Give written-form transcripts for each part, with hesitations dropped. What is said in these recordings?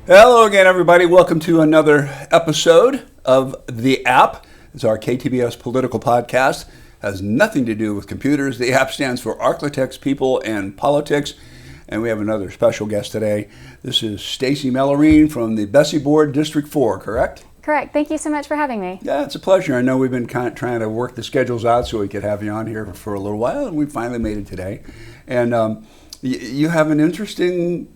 Hello again, everybody. Welcome to another episode of The App. It's our KTBS political podcast. Has nothing to do with computers. The app stands for ArkLaTex People and Politics. And we have another special guest today. This is Stacy Melerine from the BESE Board, District 4, correct? Correct. Thank you so much for having me. Yeah, it's a pleasure. I know we've been kind of trying to work the schedules out so we could have you on here for a little while, and we finally made it today. And you have an interesting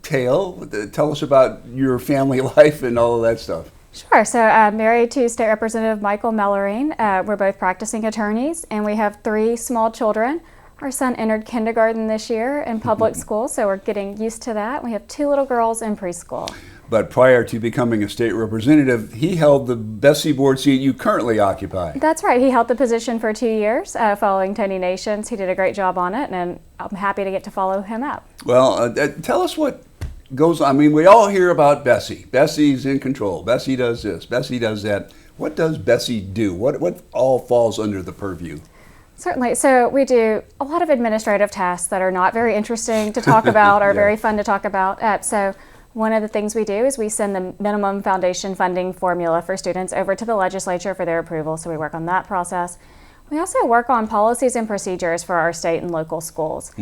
tale. Tell us about your family life and all of that stuff. Sure. So I'm married to State Representative Michael Melerine. We're both practicing attorneys, and we have 3 small children. Our son entered kindergarten this year in public school, so we're getting used to that. We have 2 little girls in preschool. But prior to becoming a state representative, he held the BESE board seat you currently occupy. That's right. He held the position for 2 years following Tony Nations. He did a great job on it, and I'm happy to get to follow him up. Well, tell us what goes on. I mean, we all hear about BESE. BESE's in control. BESE does this. BESE does that. What does BESE do? What all falls under the purview? Certainly. So we do a lot of administrative tasks that are not very interesting to talk about or very fun to talk about. So one of the things we do is we send the minimum foundation funding formula for students over to the legislature for their approval. So we work on that process. We also work on policies and procedures for our state and local schools.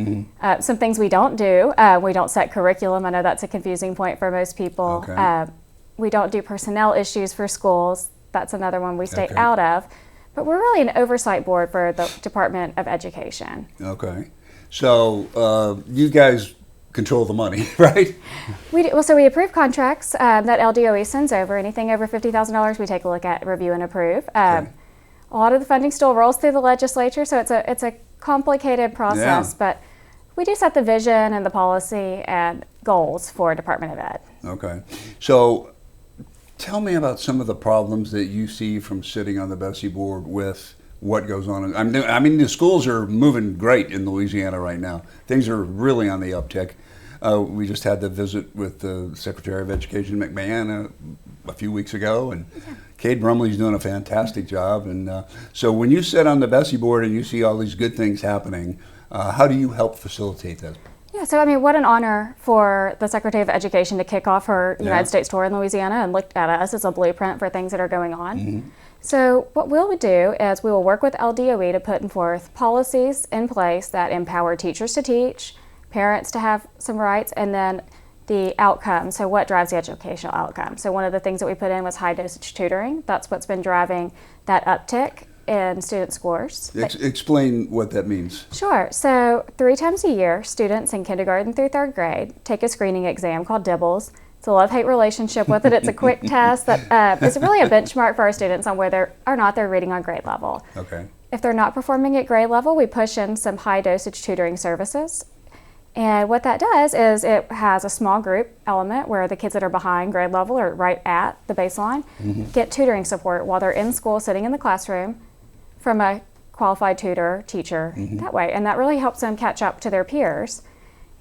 Some things we don't do. We don't set curriculum. I know that's a confusing point for most people. Okay. We don't do personnel issues for schools. That's another one we stay out of. But we're really an oversight board for the Department of Education. Okay. So you guys control the money, right? We do, well, so we approve contracts that LDOE sends over. Anything over $50,000 we take a look at, review, and approve. A lot of the funding still rolls through the legislature, so it's a complicated process. But we do set the vision and the policy and goals for Department of Ed. Okay. So tell me about some of the problems that you see from sitting on the BESE board with what goes on. I mean, the schools are moving great in Louisiana right now. Things are really on the uptick. We just had the visit with the Secretary of Education, McMahon, a few weeks ago, and Cade Brumley's doing a fantastic job. And so when you sit on the BESE board and you see all these good things happening, how do you help facilitate that? Yeah, so I mean, what an honor for the Secretary of Education to kick off her United States tour in Louisiana and look at us as a blueprint for things that are going on. So what we'll do is we will work with LDOE to put forth policies in place that empower teachers to teach, parents to have some rights, and then the outcome. So what drives the educational outcome? So one of the things that we put in was high dosage tutoring. That's what's been driving that uptick in student scores. Explain what that means. Sure. So 3 times a year, students in kindergarten through 3rd grade take a screening exam called DIBELS. It's a love-hate relationship with it. It's a quick test that is really a benchmark for our students on whether or not they're reading on grade level. Okay. If they're not performing at grade level, we push in some high-dosage tutoring services. And what that does is it has a small group element where the kids that are behind grade level or right at the baseline get tutoring support while they're in school sitting in the classroom from a qualified tutor, teacher, that way. And that really helps them catch up to their peers.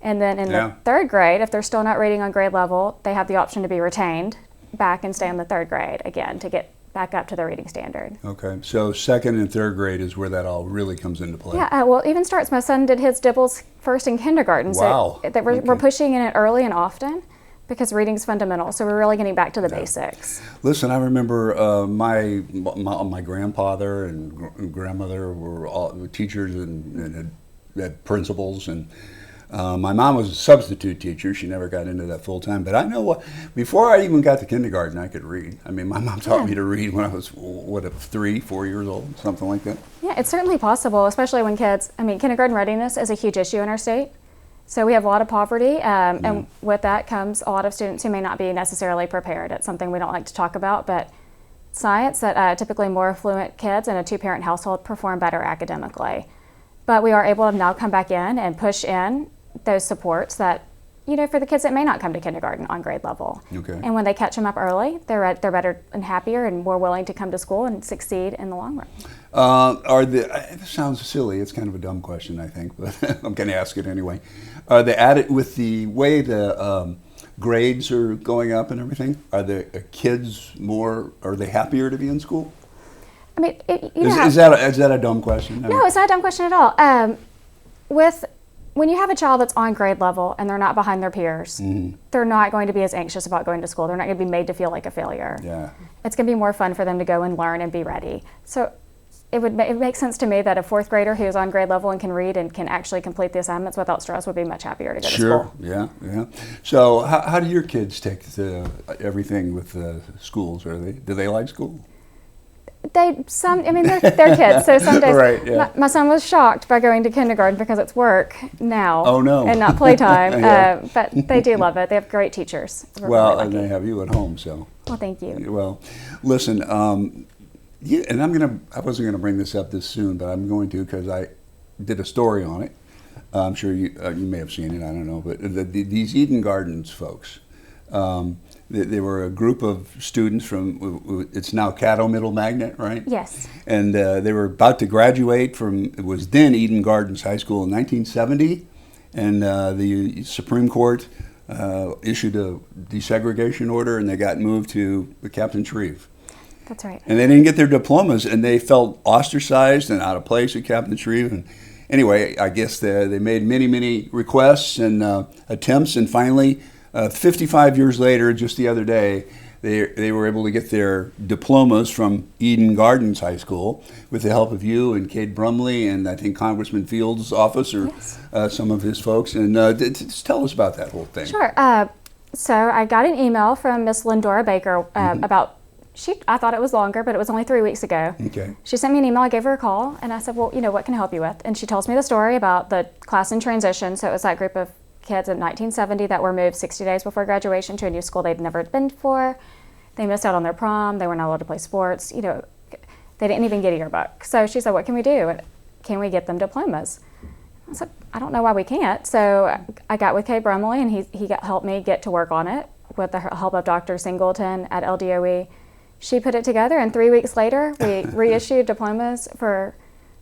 And then in the 3rd grade, if they're still not reading on grade level, they have the option to be retained back and stay in the 3rd grade again to get back up to the reading standard. Okay, so 2nd and 3rd grade is where that all really comes into play. Yeah, well, even starts, my son did his DIBELS first in kindergarten. Wow. So we're pushing in it early and often because reading's fundamental. So we're really getting back to the basics. Listen, I remember my grandfather and grandmother were all teachers and had principals, and my mom was a substitute teacher. She never got into that full time. But I know before I even got to kindergarten, I could read. I mean, my mom taught me to read when I was, 3, 4 years old, something like that. Yeah, it's certainly possible, especially when kindergarten readiness is a huge issue in our state. So we have a lot of poverty, and with that comes a lot of students who may not be necessarily prepared. It's something we don't like to talk about, but science that typically more affluent kids in a 2-parent household perform better academically. But we are able to now come back in and push in those supports that, for the kids that may not come to kindergarten on grade level. Okay. And when they catch them up early, they're better and happier and more willing to come to school and succeed in the long run. This sounds silly. It's kind of a dumb question, I think, but I'm going to ask it anyway. Are they added with the way the grades are going up and everything? Are the kids are they happier to be in school? I mean, is that a dumb question? No, it's not a dumb question at all. With when you have a child that's on grade level and they're not behind their peers, they're not going to be as anxious about going to school. They're not going to be made to feel like a failure. Yeah. It's going to be more fun for them to go and learn and be ready. So it makes sense to me that a fourth grader who's on grade level and can read and can actually complete the assignments without stress would be much happier to go to school. Sure, yeah. So how do your kids take everything with schools? Do they like school? They're kids, so some days. Right, yeah. My son was shocked by going to kindergarten because it's work now. Oh, no. And not playtime. Yeah. But they do love it. They have great teachers. Well, and they have you at home, so. Well, thank you. Well, listen, and I wasn't gonna bring this up this soon, but I'm going to because I did a story on it. I'm sure you may have seen it. I don't know, but these Eden Gardens folks. They were a group of students from, it's now Caddo Middle Magnet, right? Yes. And they were about to graduate from, it was then Eden Gardens High School in 1970, and the Supreme Court issued a desegregation order, and they got moved to the Captain Shreve. That's right. And they didn't get their diplomas, and they felt ostracized and out of place at Captain Shreve. And anyway, I guess they made many requests and attempts, and finally, 55 years later, just the other day, they were able to get their diplomas from Eden Gardens High School with the help of you and Kate Brumley and I think Congressman Fields' office or some of his folks. And just tell us about that whole thing. Sure. So I got an email from Miss Lindora Baker about, I thought it was longer, but it was only 3 weeks ago. Okay. She sent me an email, I gave her a call, and I said, well, what can I help you with? And she tells me the story about the class in transition. So it was that group of kids in 1970 that were moved 60 days before graduation to a new school they'd never been before. They missed out on their prom. They were not allowed to play sports. They didn't even get a yearbook. So she said, what can we do? Can we get them diplomas? I said, I don't know why we can't. So I got with Kay Brumley, and he helped me get to work on it with the help of Dr. Singleton at LDOE. She put it together, and 3 weeks later, we reissued diplomas for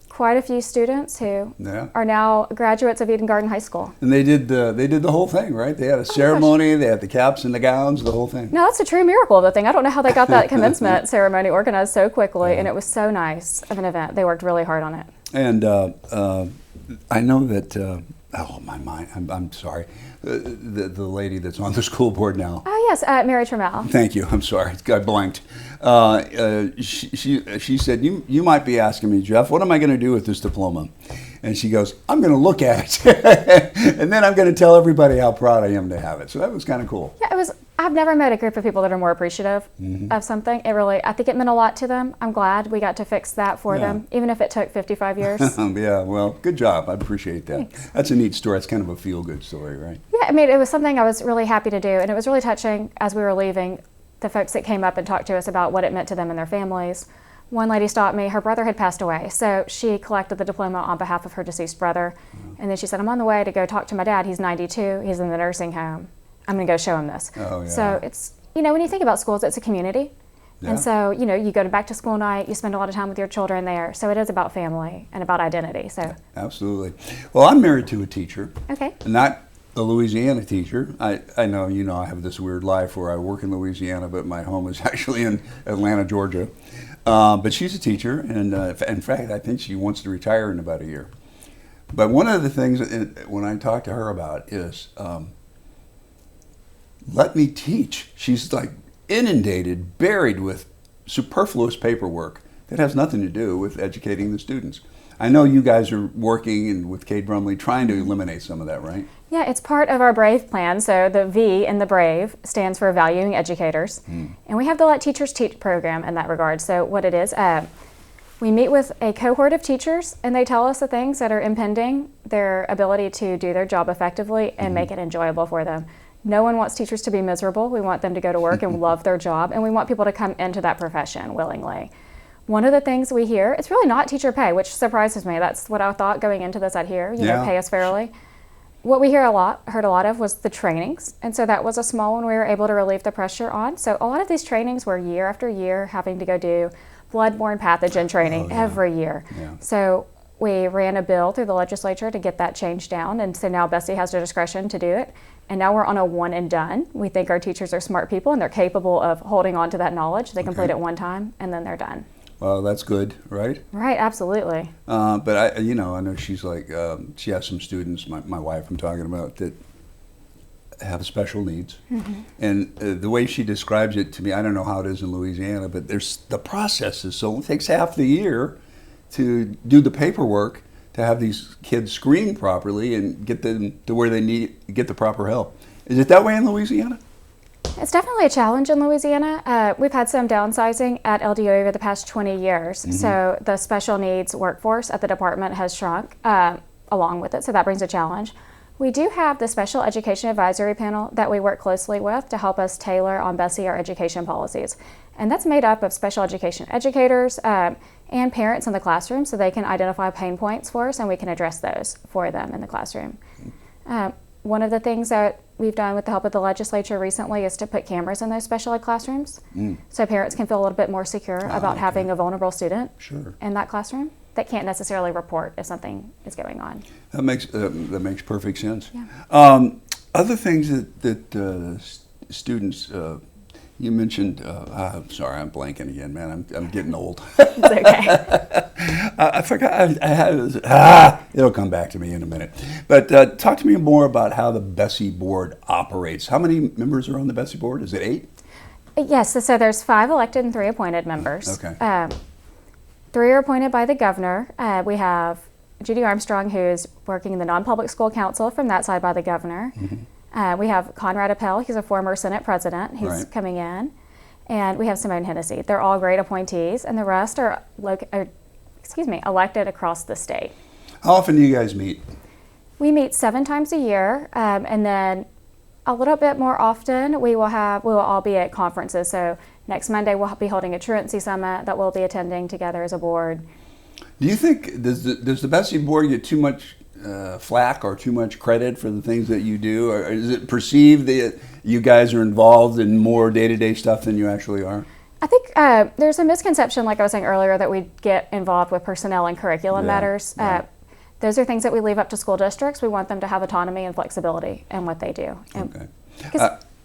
quite a few students who are now graduates of Eden Garden High School. And they did the whole thing, right? They had a ceremony, they had the caps and the gowns, the whole thing. No, that's a true miracle of the thing. I don't know how they got that commencement ceremony organized so quickly, and it was so nice of an event. They worked really hard on it. And I know that, oh my mind, I'm sorry, the lady that's on the school board now. Oh yes, Mary Trammell. Thank you, I'm sorry, I blanked. She said, you might be asking me, Jeff, what am I going to do with this diploma? And she goes, I'm going to look at it, and then I'm going to tell everybody how proud I am to have it. So that was kind of cool. Yeah, I've never met a group of people that are more appreciative of something. I think it meant a lot to them. I'm glad we got to fix that for them, even if it took 55 years. Yeah, well, good job. I appreciate that. Thanks. That's a neat story. It's kind of a feel-good story, right? Yeah, it was something I was really happy to do, and it was really touching as we were leaving, the folks that came up and talked to us about what it meant to them and their families. One lady stopped me. Her brother had passed away, so she collected the diploma on behalf of her deceased brother. And then she said, I'm on the way to go talk to my dad. He's 92. He's in the nursing home. I'm going to go show him this. Oh, yeah. So it's, when you think about schools, it's a community. Yeah. And so, you go to back to school night, you spend a lot of time with your children there. So it is about family and about identity. So absolutely. Well, I'm married to a teacher. Okay. Not a Louisiana teacher. I know, I have this weird life where I work in Louisiana, but my home is actually in Atlanta, Georgia. But she's a teacher, and in fact, I think she wants to retire in about a year. But one of the things when I talk to her about is, let me teach. She's like inundated, buried with superfluous paperwork that has nothing to do with educating the students. I know you guys are working and with Kate Brumley trying to eliminate some of that, right? Yeah, it's part of our BRAVE plan. So the V in the BRAVE stands for Valuing Educators. And we have the Let Teachers Teach program in that regard. So what it is, we meet with a cohort of teachers, and they tell us the things that are impeding their ability to do their job effectively and make it enjoyable for them. No one wants teachers to be miserable. We want them to go to work and love their job, and we want people to come into that profession willingly. One of the things we hear, it's really not teacher pay, which surprises me. That's what I thought going into this. I'd hear, pay us fairly. What we heard a lot of was the trainings, and so that was a small one we were able to relieve the pressure on. So a lot of these trainings were year after year having to go do bloodborne pathogen training every year. Yeah. So we ran a bill through the legislature to get that changed down, and so now BESE has the discretion to do it. And now we're on a one and done. We think our teachers are smart people, and they're capable of holding on to that knowledge. They complete it one time, and then they're done. Well, that's good, right? Right, absolutely. But I know she's like, she has some students, my wife I'm talking about, that have special needs. And the way she describes it to me, I don't know how it is in Louisiana, but the process is so, it takes half the year to do the paperwork to have these kids screened properly and get them to where they get the proper help. Is it that way in Louisiana? It's definitely a challenge in Louisiana. We've had some downsizing at LDO over the past 20 years. So the special needs workforce at the department has shrunk along with it. So that brings a challenge. We do have the Special Education Advisory Panel that we work closely with to help us tailor on BESE our education policies. And that's made up of special education educators and parents in the classroom, so they can identify pain points for us and we can address those for them in the classroom. One of the things that we've done with the help of the legislature recently is to put cameras in those special ed classrooms so parents can feel a little bit more secure about having a vulnerable student in that classroom that can't necessarily report if something is going on. That makes perfect sense. Yeah. Other things that students, you mentioned, sorry, I'm blanking again, man. I'm getting old. It's okay. I forgot. I had it'll come back to me in a minute. But talk to me more about how the BESE board operates. How many members are on the BESE board? Is it 8? Yes. So there's 5 elected and 3 appointed members. Okay. 3 are appointed by the governor. We have Judy Armstrong, who's working in the non-public school council from that side by the governor. We have Conrad Appel, he's a former Senate president, who's coming in. And we have Simone Hennessy. They're all great appointees, and the rest are elected across the state. How often do you guys meet? We meet 7 times a year, and then a little bit more often we will all be at conferences. So next Monday we'll be holding a truancy summit that we'll be attending together as a board. Do you think, does the BESE board get too much flack or too much credit for the things that you do? Or is it perceived that you guys are involved in more day-to-day stuff than you actually are? I think there's a misconception, like I was saying earlier, that we get involved with personnel and curriculum matters. Those are things that we leave up to school districts. We want them to have autonomy and flexibility in what they do. Okay.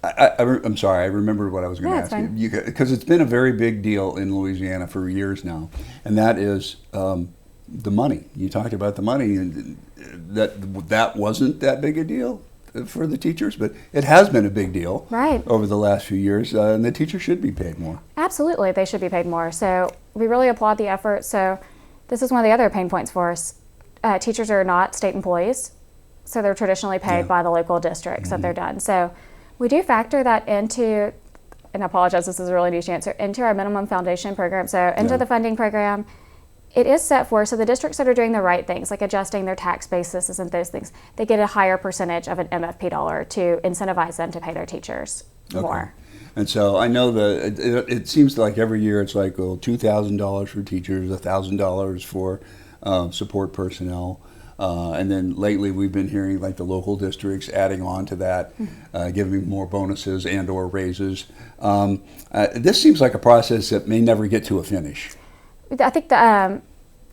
I'm sorry, I remember what I was going to ask you. Because it's been a very big deal in Louisiana for years now, and that is the money. You talked about the money, and that wasn't that big a deal for the teachers, but it has been a big deal over the last few years, and the teachers should be paid more. Absolutely, they should be paid more. So we really applaud the effort. So this is one of the other pain points for us. Teachers are not state employees, so they're traditionally paid by the local districts that they're done. So we do factor that into, and I apologize, this is a really niche answer, into our minimum foundation program. So into the funding program, it is set for, so the districts that are doing the right things, like adjusting their tax basis and those things, they get a higher percentage of an MFP dollar to incentivize them to pay their teachers more. And so I know it seems like every year it's like, well, $2,000 for teachers, $1,000 for support personnel. And then lately we've been hearing like the local districts adding on to that, giving more bonuses and or raises. This seems like a process that may never get to a finish. I think I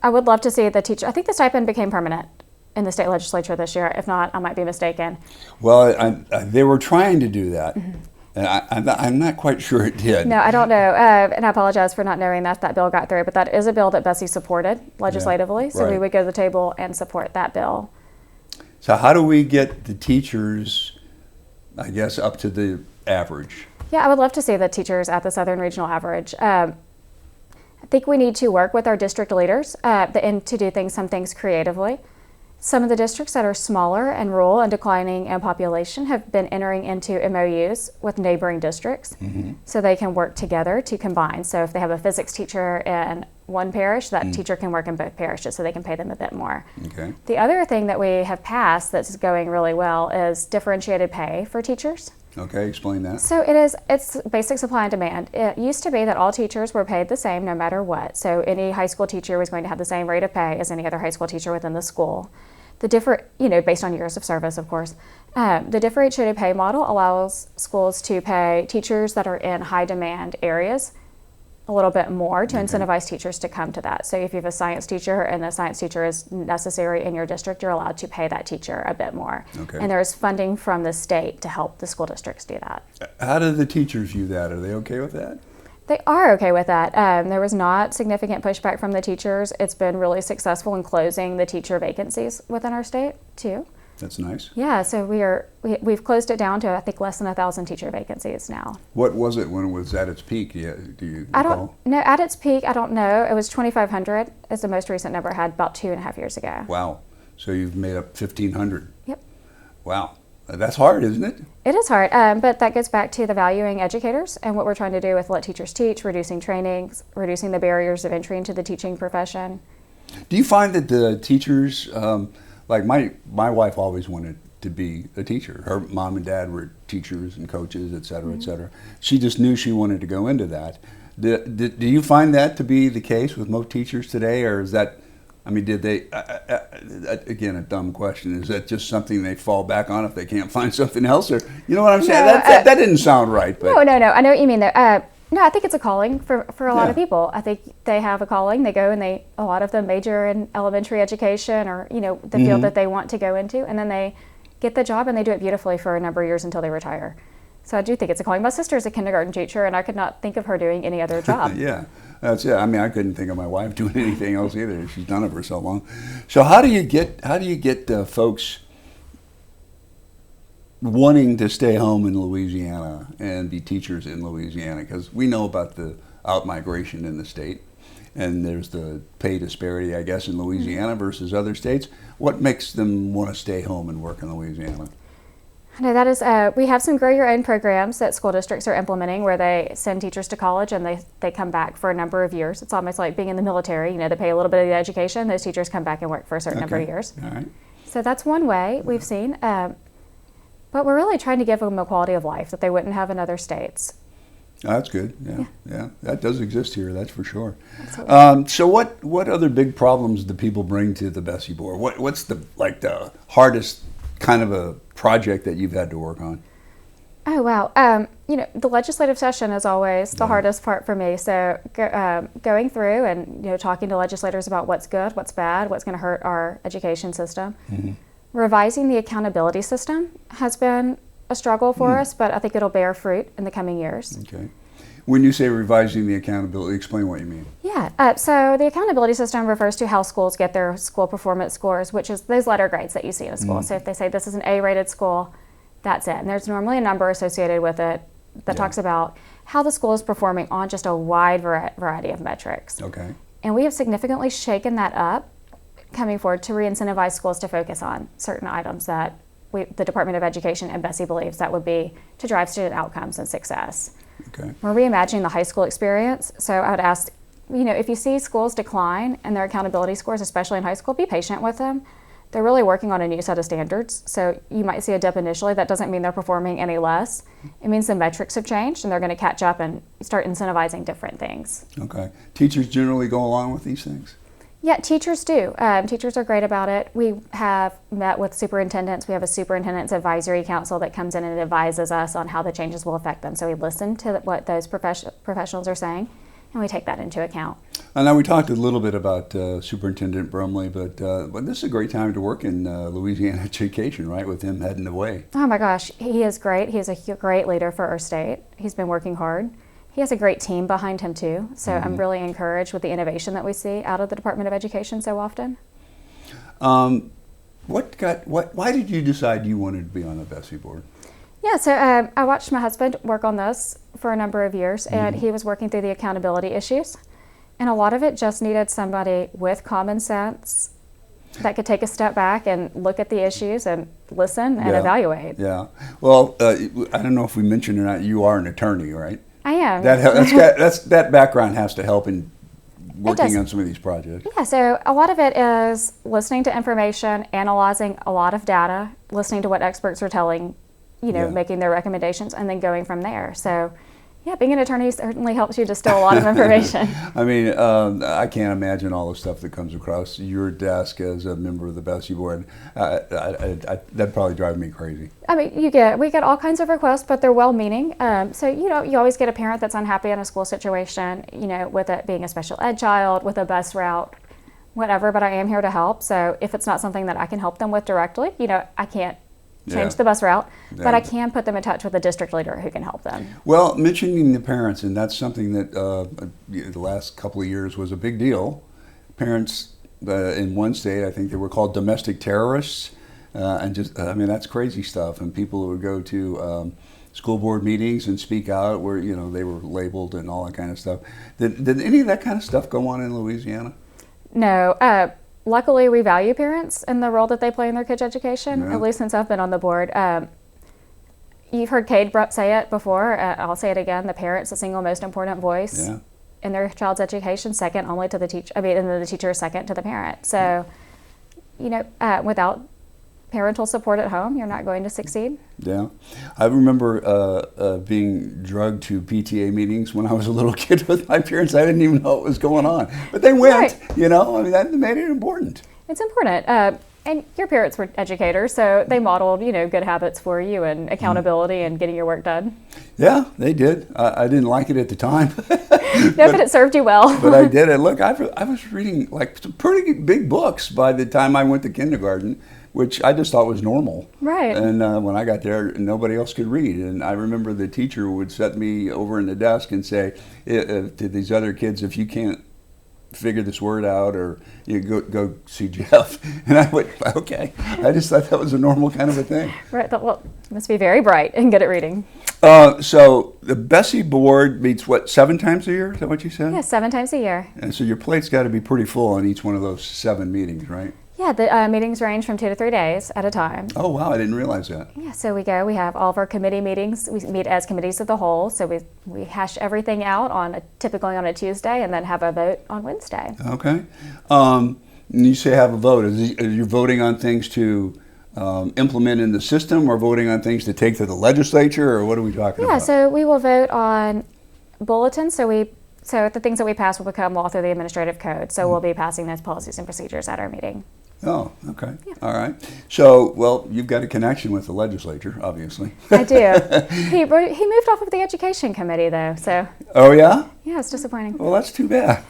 would love to see the teacher. I think the stipend became permanent in the state legislature this year. If not, I might be mistaken. Well, they were trying to do that. And I'm not quite sure it did. No, I don't know. And I apologize for not knowing that bill got through. But that is a bill that BESE supported legislatively. So we would go to the table and support that bill. So how do we get the teachers, I guess, up to the average? Yeah, I would love to see the teachers at the Southern Regional average. I think we need to work with our district leaders and to do some things creatively. Some of the districts that are smaller and rural and declining in population have been entering into MOUs with neighboring districts so they can work together to combine. So if they have a physics teacher in one parish, that teacher can work in both parishes so they can pay them a bit more. Okay. The other thing that we have passed that's going really well is differentiated pay for teachers. Okay, explain that. So it's basic supply and demand. It used to be that all teachers were paid the same no matter what. So any high school teacher was going to have the same rate of pay as any other high school teacher within the school. The based on years of service, of course. The differentiated pay model allows schools to pay teachers that are in high demand areas a little bit more to incentivize teachers to come to that. So if you have a science teacher and the science teacher is necessary in your district, you're allowed to pay that teacher a bit more. Okay. And there's funding from the state to help the school districts do that. How do the teachers view that? Are they okay with that? They are okay with that. There was not significant pushback from the teachers. It's been really successful in closing the teacher vacancies within our state, too. That's nice. Yeah, so we've closed it down to, I think, less than 1,000 teacher vacancies now. What was it when it was at its peak? Yeah, do you recall? I don't know. At its peak, I don't know. It was 2,500 is the most recent number I had about 2.5 years ago. Wow. So you've made up 1,500. Yep. Wow. That's hard, isn't it? It is hard, but that goes back to the valuing educators and what we're trying to do with Let Teachers Teach, reducing trainings, reducing the barriers of entry into the teaching profession. Do you find that the teachers, like my wife always wanted to be a teacher. Her mom and dad were teachers and coaches, et cetera, et cetera. She just knew she wanted to go into that. Do you find that to be the case with most teachers today, or is that, I mean, did they, again, a dumb question, is that just something they fall back on if they can't find something else? Or, you know what I'm saying? No, that didn't sound right. But. No. I know what you mean, though. No, I think it's a calling for a lot of people. I think they have a calling. They go and a lot of them major in elementary education or, the field that they want to go into. And then they get the job and they do it beautifully for a number of years until they retire. So I do think it's a calling. My sister is a kindergarten teacher and I could not think of her doing any other job. Yeah, that's it. I mean, I couldn't think of my wife doing anything else either. She's done it for so long. So how do you get folks wanting to stay home in Louisiana and be teachers in Louisiana? Because we know about the out-migration in the state, and there's the pay disparity, I guess, in Louisiana versus other states. What makes them want to stay home and work in Louisiana? No, that is, we have some grow your own programs that school districts are implementing where they send teachers to college and they come back for a number of years. It's almost like being in the military, they pay a little bit of the education, those teachers come back and work for a certain number of years. All right. So that's one way we've seen. But we're really trying to give them a quality of life that they wouldn't have in other states. Oh, that's good. Yeah. That does exist here. That's for sure. Absolutely. So what other big problems do people bring to the BESE board? What's the hardest kind of a project that you've had to work on? Oh, wow. The legislative session is always the hardest part for me. So going through and, talking to legislators about what's good, what's bad, what's going to hurt our education system. Mm-hmm. Revising the accountability system has been a struggle for us, but I think it'll bear fruit in the coming years. Okay. When you say revising the accountability, explain what you mean. Yeah, so the accountability system refers to how schools get their school performance scores, which is those letter grades that you see in a school. So if they say this is an A-rated school, that's it. And there's normally a number associated with it that talks about how the school is performing on just a wide variety of metrics. Okay. And we have significantly shaken that up coming forward to re-incentivize schools to focus on certain items that the Department of Education and BESE believes that would be to drive student outcomes and success. Okay. We're reimagining the high school experience. So I would ask, if you see schools decline in their accountability scores, especially in high school, be patient with them. They're really working on a new set of standards. So you might see a dip initially. That doesn't mean they're performing any less. It means the metrics have changed and they're going to catch up and start incentivizing different things. Okay. Teachers generally go along with these things? Yeah, teachers do. Teachers are great about it. We have met with superintendents. We have a superintendent's advisory council that comes in and advises us on how the changes will affect them. So we listen to what those professionals are saying, and we take that into account. And now we talked a little bit about Superintendent Brumley, but this is a great time to work in Louisiana education, right, with him heading the way. Oh my gosh, he is great. He is a great leader for our state. He's been working hard. He has a great team behind him too, so I'm really encouraged with the innovation that we see out of the Department of Education so often. Why did you decide you wanted to be on the BESE board? Yeah, so I watched my husband work on this for a number of years, and he was working through the accountability issues, and a lot of it just needed somebody with common sense that could take a step back and look at the issues and listen and evaluate. Yeah. Well, I don't know if we mentioned or not, you are an attorney, right? I am. That background has to help in working on some of these projects. Yeah, so a lot of it is listening to information, analyzing a lot of data, listening to what experts are telling, making their recommendations, and then going from there. So, yeah, being an attorney certainly helps you distill a lot of information. I mean, I can't imagine all the stuff that comes across your desk as a member of the BESE board. That'd probably drive me crazy. I mean, we get all kinds of requests, but they're well-meaning. So, you always get a parent that's unhappy in a school situation, with it being a special ed child, with a bus route, whatever, but I am here to help. So if it's not something that I can help them with directly, I change Yeah. the bus route, but Yeah. I can put them in touch with a district leader who can help them. Well, mentioning the parents, and that's something that the last couple of years was a big deal. Parents in one state, I think they were called domestic terrorists, and just I mean that's crazy stuff. And people would go to school board meetings and speak out where they were labeled and all that kind of stuff. Did any of that kind of stuff go on in Louisiana? No. Luckily, we value parents and the role that they play in their kids' education, Yeah. at least since I've been on the board. You've heard Cade say it before. I'll say it again. The parent's the single most important voice Yeah. in their child's education, second only to the teacher. And then the teacher is second to the parent. So, without parental support at home, you're not going to succeed. Yeah, I remember being drugged to PTA meetings when I was a little kid with my parents. I didn't even know what was going on, but they went. Right. I mean that made it important. It's important. And your parents were educators, so they modeled, good habits for you and accountability and getting your work done. Yeah, they did. I didn't like it at the time. No, but it served you well. But I did it. Look, I was reading like some pretty big books by the time I went to kindergarten, which I just thought was normal. Right. And when I got there, nobody else could read. And I remember the teacher would set me over in the desk and say to these other kids, if you can't figure this word out, or you go see Jeff. And I went, okay. I just thought that was a normal kind of a thing. Right. Well, you must be very bright and good at reading. So the BESE board meets, 7 times a year? Is that what you said? Yeah, 7 times a year. And so your plate's got to be pretty full on each one of those 7 meetings, right? Yeah, the meetings range from 2 to 3 days at a time. Oh, wow. I didn't realize that. Yeah, so we have all of our committee meetings. We meet as committees of the whole, so we hash everything out typically on a Tuesday and then have a vote on Wednesday. Okay. And you say have a vote. Are you voting on things to implement in the system, or voting on things to take to the legislature, or what are we talking about? Yeah, so we will vote on bulletins. So the things that we pass will become law through the administrative code. So we'll be passing those policies and procedures at our meeting. Oh, okay. Yeah. All right. So, well, you've got a connection with the legislature, obviously. I do. He moved off of the education committee, though. So. Oh, yeah? Yeah, it's disappointing. Well, that's too bad.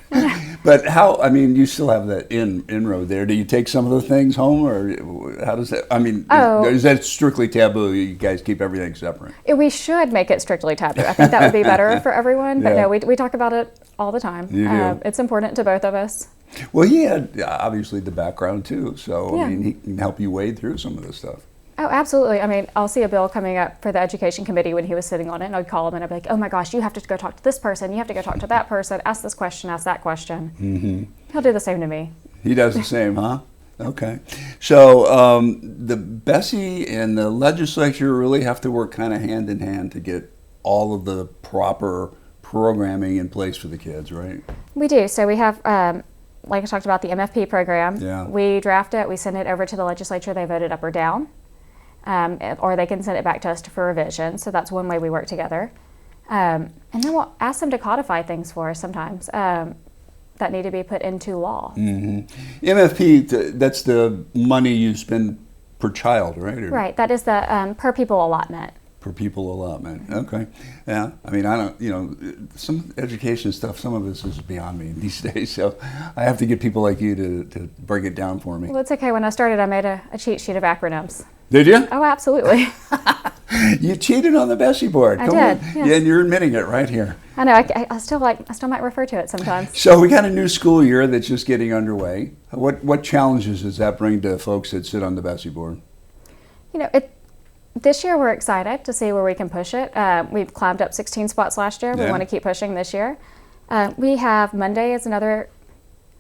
But you still have that inroad there. Do you take some of the things home, or how does that, is that strictly taboo? You guys keep everything separate? We should make it strictly taboo. I think that would be better for everyone. But Yeah. no, we talk about it all the time. You do. It's important to both of us. Well, he had obviously the background too, so Yeah. he can help you wade through some of this stuff. Oh, absolutely. I'll see a bill coming up for the education committee when he was sitting on it, and I'd call him and I'd be like, oh my gosh, you have to go talk to this person, you have to go talk to that person, ask this question, ask that question. Mm-hmm. He'll do the same to me. He does the same, huh? Okay. So the BESE and the legislature really have to work kind of hand in hand to get all of the proper programming in place for the kids, right? We do. So we have, like I talked about, the MFP program. Yeah. We draft it, we send it over to the legislature, they vote it up or down. Or they can send it back to us for revision. So that's one way we work together. And then we'll ask them to codify things for us sometimes that need to be put into law. Mm-hmm. MFP, that's the money you spend per child, right? Or Right. That is the per pupil allotment. per pupil allotment. Okay. Yeah. I don't, some education stuff, some of this is beyond me these days. So I have to get people like you to break it down for me. Well, it's okay. When I started, I made a cheat sheet of acronyms. Did you? Oh, absolutely. You cheated on the BESE board. I Come did, on. yes. Yeah, and you're admitting it right here. I know. I still might refer to it sometimes. So we got a new school year that's just getting underway. What challenges does that bring to folks that sit on the BESE board? This year we're excited to see where we can push it. We've climbed up 16 spots last year. We Yeah. want to keep pushing this year. We have Monday as another,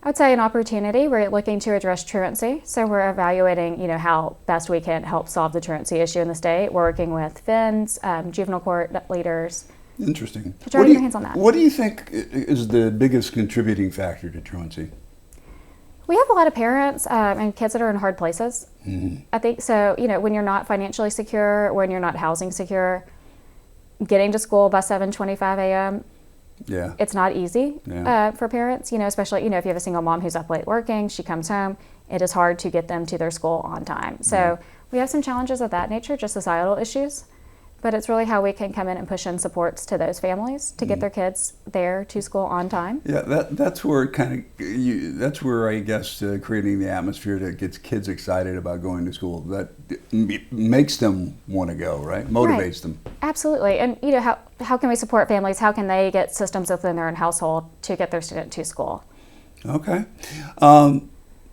I would say, an opportunity. We're looking to address truancy. So we're evaluating, how best we can help solve the truancy issue in the state. We're working with FINs, juvenile court leaders. Interesting. Put your hands on that. What do you think is the biggest contributing factor to truancy? We have a lot of parents and kids that are in hard places. Mm-hmm. I think so. When you're not financially secure, when you're not housing secure, getting to school by 7:25 a.m. Yeah. It's not easy Yeah. for parents. Especially if you have a single mom who's up late working, she comes home. It is hard to get them to their school on time. So we have some challenges of that nature, just societal issues. but it's really how we can come in and push in supports to those families to get their kids there to school on time. Yeah, that's where it kind of that's where I guess creating the atmosphere that gets kids excited about going to school, that makes them want to go, right? Motivates them. Absolutely. And how can we support families? How can they get systems within their own household to get their student to school? Okay.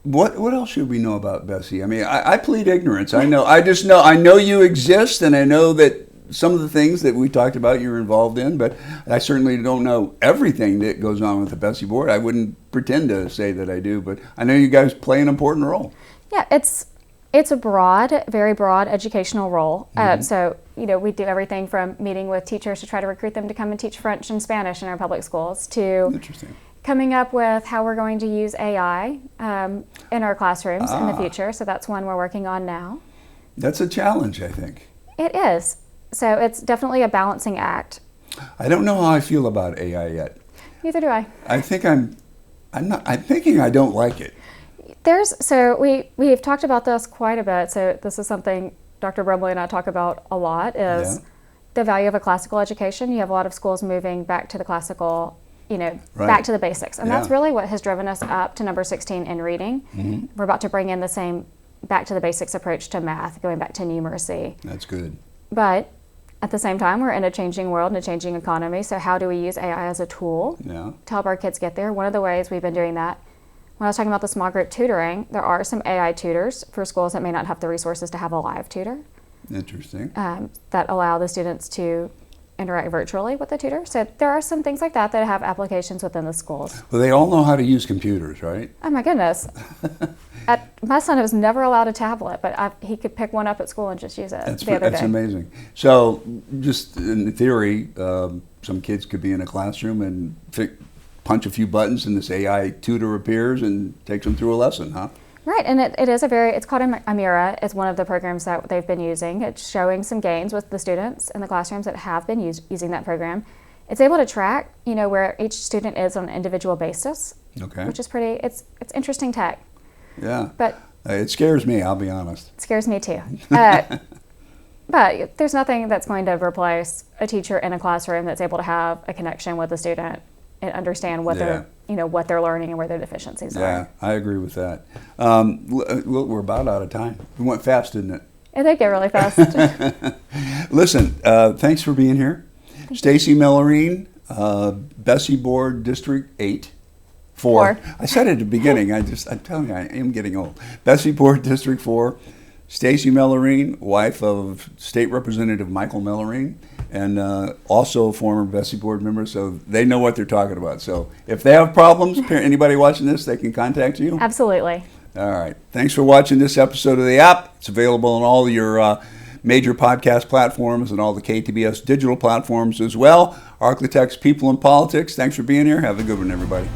What else should we know about BESE? I mean, I plead ignorance. I know you exist, and I know that some of the things that we talked about you're involved in, but I certainly don't know everything that goes on with the BESE board. I wouldn't pretend to say that I do, but I know you guys play an important role. Yeah, it's a very broad educational role. So, we do everything from meeting with teachers to try to recruit them to come and teach French and Spanish in our public schools to coming up with how we're going to use AI in our classrooms in the future. So that's one we're working on now. That's a challenge, I think. It is. So it's definitely a balancing act. I don't know how I feel about AI yet. Neither do I. I think I'm thinking I don't like it. We've talked about this quite a bit. So this is something Dr. Brumley and I talk about a lot, is the value of a classical education. You have a lot of schools moving back to the classical, back to the basics. And that's really what has driven us up to number 16 in reading. Mm-hmm. We're about to bring in the same back to the basics approach to math, going back to numeracy. That's good. But at the same time, we're in a changing world and a changing economy. So how do we use AI as a tool to help our kids get there? One of the ways we've been doing that, when I was talking about the small group tutoring, there are some AI tutors for schools that may not have the resources to have a live tutor. Interesting. That allow the students to interact virtually with the tutor. So there are some things like that that have applications within the schools. Well, they all know how to use computers, right? Oh my goodness. My son was never allowed a tablet, but he could pick one up at school and just use it the other day. That's amazing. So just in theory, some kids could be in a classroom and punch a few buttons and this AI tutor appears and takes them through a lesson, huh? Right, and it's called Amira. It's one of the programs that they've been using. It's showing some gains with the students in the classrooms that have been using that program. It's able to track, where each student is on an individual basis, which is it's interesting tech. Yeah, but it scares me, I'll be honest. It scares me too. But there's nothing that's going to replace a teacher in a classroom that's able to have a connection with the student and understand what what they're learning and where their deficiencies are. Yeah, I agree with that. We're about out of time. It went fast, didn't it? It did get really fast. Listen, thanks for being here. Stacey Melerine, BESE Board District 8. 4. I said it at the beginning. I'm telling you, I am getting old. BESE Board District 4. Stacy Melerine, wife of State Representative Michael Melerine, and also a former BESE board member, so they know what they're talking about. So if they have problems, anybody watching this, they can contact you? Absolutely. All right. Thanks for watching this episode of The App. It's available on all your major podcast platforms and all the KTBS digital platforms as well. ArkLaTex People and Politics. Thanks for being here. Have a good one, everybody.